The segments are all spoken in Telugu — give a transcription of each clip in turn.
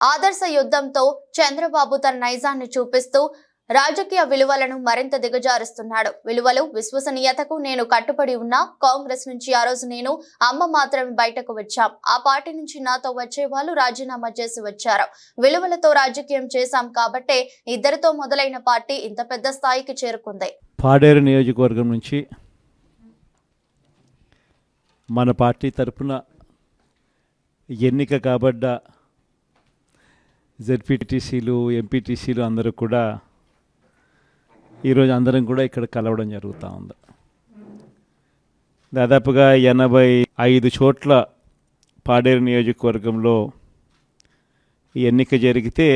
ఆదర్శ యుద్ధంతో చంద్రబాబు తన నైజాన్ని చూపిస్తూ రాజకీయ విలువలను మరింత దిగజారుస్తున్నాడు. విలువలు, విశ్వసనీయతకు నేను కట్టుబడి ఉన్నా. కాంగ్రెస్ నుంచి ఆ రోజు నేను, అమ్మ మాత్రమే బయటకు వచ్చాం. ఆ పార్టీ నుంచి నాతో వచ్చే వాళ్ళు రాజీనామా చేసి వచ్చారు. విలువలతో రాజకీయం చేశాం కాబట్టే ఇద్దరితో మొదలైన పార్టీ ఇంత పెద్ద స్థాయికి చేరుకుంది. పాడేరు నియోజకవర్గం నుంచి మన పార్టీ తరఫున ఎన్నిక కాబడ్డ జెడ్పీటీసీలు, ఎంపీటీసీలు అందరూ కూడా ఈరోజు అందరం కూడా ఇక్కడ కలవడం జరుగుతూ ఉంది. దాదాపుగా 85 చోట్ల పాడేరు నియోజకవర్గంలో ఈ ఎన్నిక జరిగితే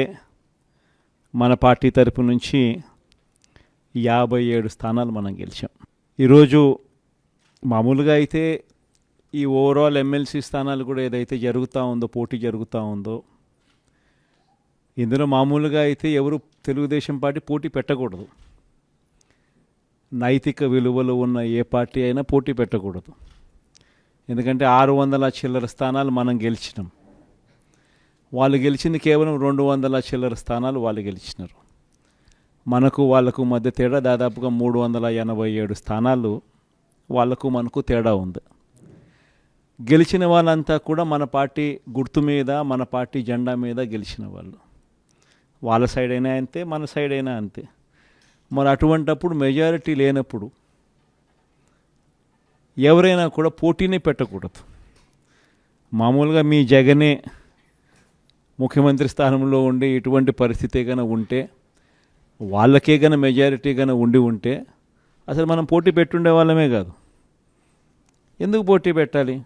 మన పార్టీ తరపు నుంచి 57 స్థానాలు మనం గెలిచాం. ఈరోజు మామూలుగా అయితే ఈ ఓవరాల్ ఎమ్మెల్సీ స్థానాలు కూడా ఏదైతే జరుగుతూ ఉందో, పోటీ జరుగుతూ ఉందో, ఇందులో మామూలుగా అయితే ఎవరు తెలుగుదేశం పార్టీ పోటీ పెట్టకూడదు. నైతిక విలువలు ఉన్న ఏ పార్టీ అయినా పోటీ పెట్టకూడదు. ఎందుకంటే 600 చిల్లర స్థానాలు మనం గెలిచినాం. వాళ్ళు గెలిచింది కేవలం 200 చిల్లర స్థానాలు వాళ్ళు గెలిచినారు. మనకు వాళ్ళకు మధ్య తేడా దాదాపుగా 387 స్థానాలు వాళ్ళకు మనకు తేడా ఉంది. గెలిచిన వాళ్ళంతా కూడా మన పార్టీ గుర్తు మీద, మన పార్టీ జెండా మీద గెలిచిన వాళ్ళు. వాళ్ళ సైడ్ అయినా అంతే, మన సైడ్ అయినా అంతే. మరి అటువంటప్పుడు మెజారిటీ లేనప్పుడు ఎవరైనా కూడా పోటీనే పెట్టకూడదు. మామూలుగా మీ జగనే ముఖ్యమంత్రి స్థానంలో ఉండి ఇటువంటి పరిస్థితి కనుక ఉంటే, వాళ్ళకే కనుక మెజారిటీ కనుక ఉంటే అసలు మనం పోటీ పెట్టుండే వాళ్ళమే కాదు. ఎందుకు పోటీ పెట్టాలి?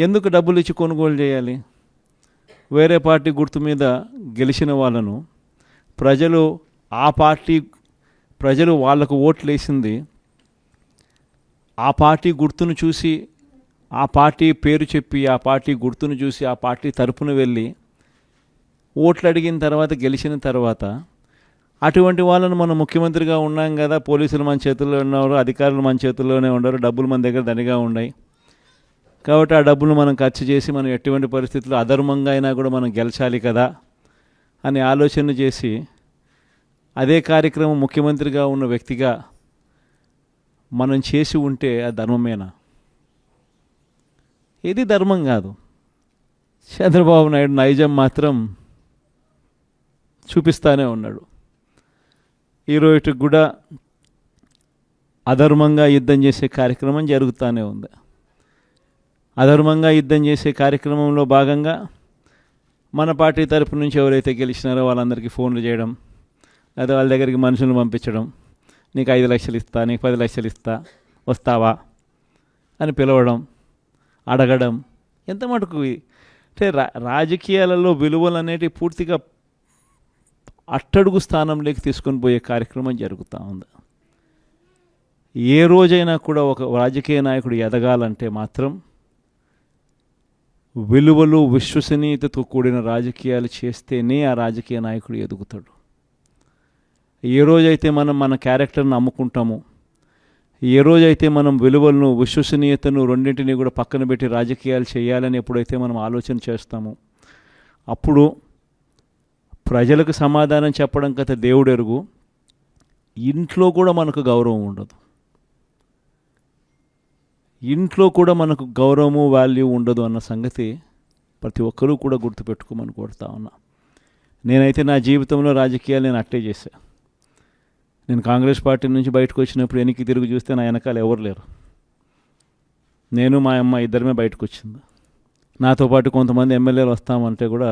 ఎందుకు డబ్బులు ఇచ్చి కొనుగోలు చేయాలి? వేరే పార్టీ గుర్తు మీద గెలిచిన వాళ్ళను ప్రజలు వాళ్ళకు ఓట్లు వేసింది ఆ పార్టీ గుర్తును చూసి, ఆ పార్టీ పేరు చెప్పి, ఆ పార్టీ గుర్తును చూసి, ఆ పార్టీ తరపున వెళ్ళి ఓట్లు అడిగిన తర్వాత, గెలిచిన తర్వాత అటువంటి వాళ్ళను మనం ముఖ్యమంత్రిగా ఉన్నాం కదా, పోలీసులు మన చేతుల్లో ఉన్నారు, అధికారులు మన చేతుల్లోనే ఉండరు, డబ్బులు మన దగ్గర దండిగా ఉన్నాయి కాబట్టి ఆ డబ్బులు మనం ఖర్చు చేసి మనం ఎటువంటి పరిస్థితుల్లో అధర్మంగా అయినా కూడా మనం గెలిచాలి కదా అని ఆలోచన చేసి, అదే కార్యక్రమం ముఖ్యమంత్రిగా ఉన్న వ్యక్తిగా మనం చేసి ఉంటే ఆ ధర్మమేనా? ఇది ధర్మం కాదు. చంద్రబాబు నాయుడు నైజం మాత్రం చూపిస్తూనే ఉన్నాడు. ఈరోజుకి కూడా అధర్మంగా యుద్ధం చేసే కార్యక్రమం జరుగుతూనే ఉంది. అధర్మంగా యుద్ధం చేసే కార్యక్రమంలో భాగంగా మన పార్టీ తరపు నుంచి ఎవరైతే గెలిచినారో వాళ్ళందరికీ ఫోన్లు చేయడం, లేదా వాళ్ళ దగ్గరికి మనుషులను పంపించడం, నీకు 5 లక్షలు ఇస్తా, నీకు 10 లక్షలు ఇస్తా, వస్తావా అని పిలవడం, అడగడం. ఎంత మటుకు అంటే రాజకీయాలలో విలువలు అనేటివి పూర్తిగా అట్టడుగు స్థానంలోకి తీసుకొని పోయే కార్యక్రమం జరుగుతూ ఉంది. ఏ రోజైనా కూడా ఒక రాజకీయ నాయకుడు ఎదగాలంటే మాత్రం విలువలు, విశ్వసనీయతతో కూడిన రాజకీయాలు చేస్తేనే ఆ రాజకీయ నాయకుడు ఎదుగుతాడు. ఏ రోజైతే మనం మన క్యారెక్టర్ని అమ్ముకుంటామో, ఏ రోజైతే మనం విలువలను, విశ్వసనీయతను రెండింటినీ కూడా పక్కన పెట్టి రాజకీయాలు చేయాలని ఎప్పుడైతే మనం ఆలోచన చేస్తామో, అప్పుడు ప్రజలకు సమాధానం చెప్పడం కథ దేవుడు ఎరుగు, ఇంట్లో కూడా మనకు గౌరవం ఉండదు. ఇంట్లో కూడా మనకు గౌరవము, వాల్యూ ఉండదు అన్న సంగతి ప్రతి ఒక్కరూ కూడా గుర్తుపెట్టుకోమని కోరుతా ఉన్నా. నేనైతే నా జీవితంలో రాజకీయాలు నేను అట్టే చేశా. నేను కాంగ్రెస్ పార్టీ నుంచి బయటకు వచ్చినప్పుడు వెనక్కి తిరిగి చూస్తే నా వెనకాల ఎవరు లేరు. నేను, మా అమ్మ ఇద్దరమే బయటకు వచ్చింది. నాతో పాటు కొంతమంది ఎమ్మెల్యేలు వస్తామంటే కూడా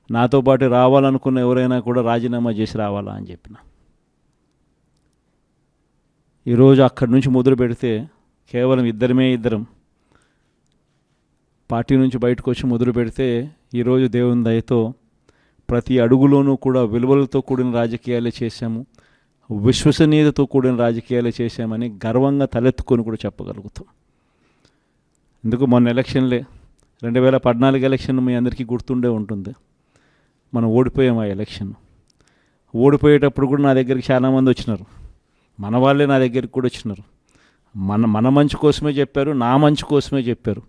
నాతో పాటు రావాలనుకున్న ఎవరైనా కూడా రాజీనామా చేసి రావాలా అని చెప్పిన. ఈరోజు అక్కడి నుంచి మొదలు పెడితే కేవలం ఇద్దరం పార్టీ నుంచి బయటకు వచ్చి మొదలు పెడితే ఈరోజు దేవుని దయతో ప్రతి అడుగులోనూ కూడా విలువలతో కూడిన రాజకీయాలే చేశాము, విశ్వసనీయతతో కూడిన రాజకీయాలే చేశామని గర్వంగా తలెత్తుకొని కూడా చెప్పగలుగుతాం. ఎందుకు మొన్న ఎలక్షన్లే 2014 ఎలక్షన్ మీ అందరికీ గుర్తుండే ఉంటుంది. మనం ఓడిపోయాం ఆ ఎలక్షన్. ఓడిపోయేటప్పుడు కూడా నా దగ్గరికి చాలామంది వచ్చినారు, మన వాళ్ళే నా దగ్గరికి కూడా వచ్చినారు. మన మంచి కోసమే చెప్పారు, నా మంచి కోసమే చెప్పారు.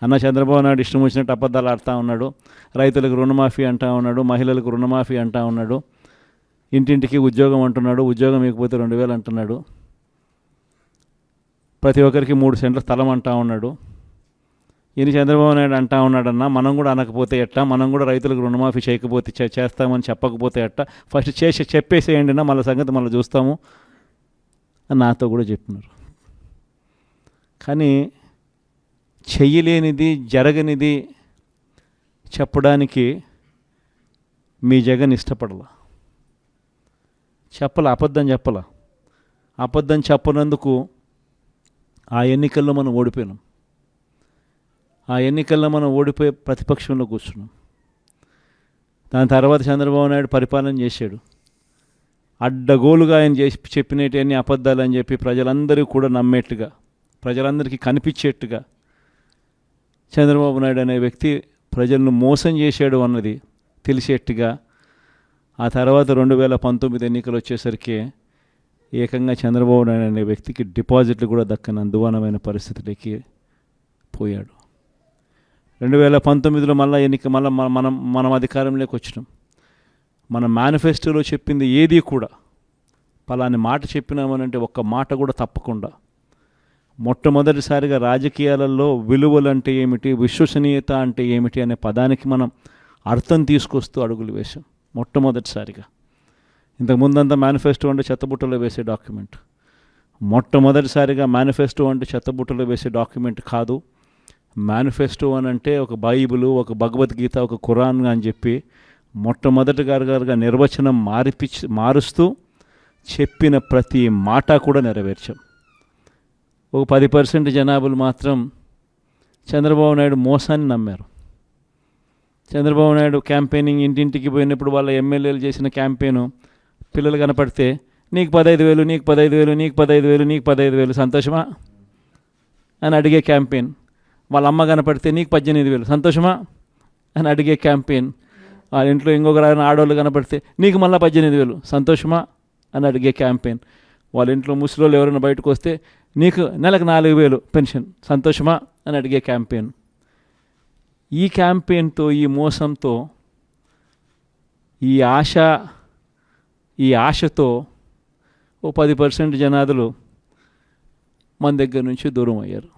అన్న చంద్రబాబు నాయుడు ఇష్టం వచ్చినట్టు అబద్ధాలు ఆడుతూ ఉన్నాడు, రైతులకు రుణమాఫీ అంటూ ఉన్నాడు, మహిళలకు రుణమాఫీ అంటూ ఉన్నాడు, ఇంటింటికి ఉద్యోగం అంటున్నాడు, ఉద్యోగం ఇకపోతే 2000 అంటున్నాడు, ప్రతి ఒక్కరికి 3 సెంట్ల స్థలం అంటూ ఉన్నాడు. ఈయన చంద్రబాబు నాయుడు అంటూ ఉన్నాడన్నా, మనం కూడా అనకపోతే ఎట్టా, మనం కూడా రైతులకు రుణమాఫీ చేయకపోతే చేస్తామని చెప్పకపోతే ఎట్టా, ఫస్ట్ చెప్పేసేయండి నా, మళ్ళీ సంగతి మళ్ళీ చూస్తాము అని నాతో కూడా చెప్పినారు. కానీ చెయ్యలేనిది, జరగనిది చెప్పడానికి మీ జగన్ ఇష్టపడాల, అబద్ధం చెప్పనందుకు ఆ ఎన్నికల్లో మనం ఓడిపోయినాం. ఆ ఎన్నికల్లో మనం ఓడిపోయి ప్రతిపక్షంలో కూర్చున్నాం. దాని తర్వాత చంద్రబాబు నాయుడు పరిపాలన చేశాడు. అడ్డగోలుగా ఆయన చెప్పినవన్నీ అబద్ధాలు అని చెప్పి ప్రజలందరూ కూడా నమ్మేట్టుగా, ప్రజలందరికీ కనిపించేట్టుగా చంద్రబాబు నాయుడు అనే వ్యక్తి ప్రజలను మోసం చేశాడు అన్నది తెలిసేట్టుగా ఆ తర్వాత 2019 ఎన్నికలు వచ్చేసరికి ఏకంగా చంద్రబాబు నాయుడు అనే వ్యక్తికి డిపాజిట్లు కూడా దక్కని అందువనమైన పరిస్థితులకి పోయాడు. 2019లో మనం అధికారంలోకి వచ్చినాం. మన మేనిఫెస్టోలో చెప్పింది ఏది కూడా పలాని మాట చెప్పినామనంటే ఒక్క మాట కూడా తప్పకుండా మొట్టమొదటిసారిగా రాజకీయాలలో విలువలు అంటే ఏమిటి, విశ్వసనీయత అంటే ఏమిటి అనే పదానికి మనం అర్థం తీసుకొస్తూ అడుగులు వేశాం మొట్టమొదటిసారిగా. ఇంతకుముందంతా మేనిఫెస్టో అంటే చెత్తబుట్టలో వేసే డాక్యుమెంట్. మొట్టమొదటిసారిగా మేనిఫెస్టో అంటే చెత్తబుట్టలో వేసే డాక్యుమెంట్ కాదు. మేనిఫెస్టో అని అంటే ఒక బైబిలు, ఒక భగవద్గీత, ఒక ఖురాన్ అని చెప్పి మొట్టమొదటిగా నిర్వచనం మారుస్తూ చెప్పిన ప్రతి మాట కూడా నెరవేర్చాం. ఒక 10% జనాభాలు మాత్రం చంద్రబాబు నాయుడు మోసాన్ని నమ్మారు. చంద్రబాబు నాయుడు క్యాంపెయినింగ్ ఇంటింటికి పోయినప్పుడు వాళ్ళ ఎమ్మెల్యేలు చేసిన క్యాంపెయిన్ పిల్లలు కనపడితే నీకు 15,000, నీకు 15,000, నీకు 15,000, నీకు 15,000 సంతోషమా అని అడిగే క్యాంపెయిన్. వాళ్ళ అమ్మ కనపడితే నీకు 18,000 సంతోషమా అని అడిగే క్యాంపెయిన్. వాళ్ళ ఇంట్లో ఇంకొక ఆడవాళ్ళు కనపడితే నీకు మళ్ళీ 18,000 సంతోషమా అని అడిగే క్యాంపెయిన్. వాళ్ళ ఇంట్లో ముసలోళ్ళు ఎవరైనా బయటకు వస్తే నీకు నెలకు 4,000 పెన్షన్ సంతోషమా అని అడిగే క్యాంపెయిన్. ఈ క్యాంపెయిన్తో, ఈ మోసంతో, ఈ ఆశతో ఓ 10% జనాదులు మన దగ్గర నుంచి దూరం అయ్యారు.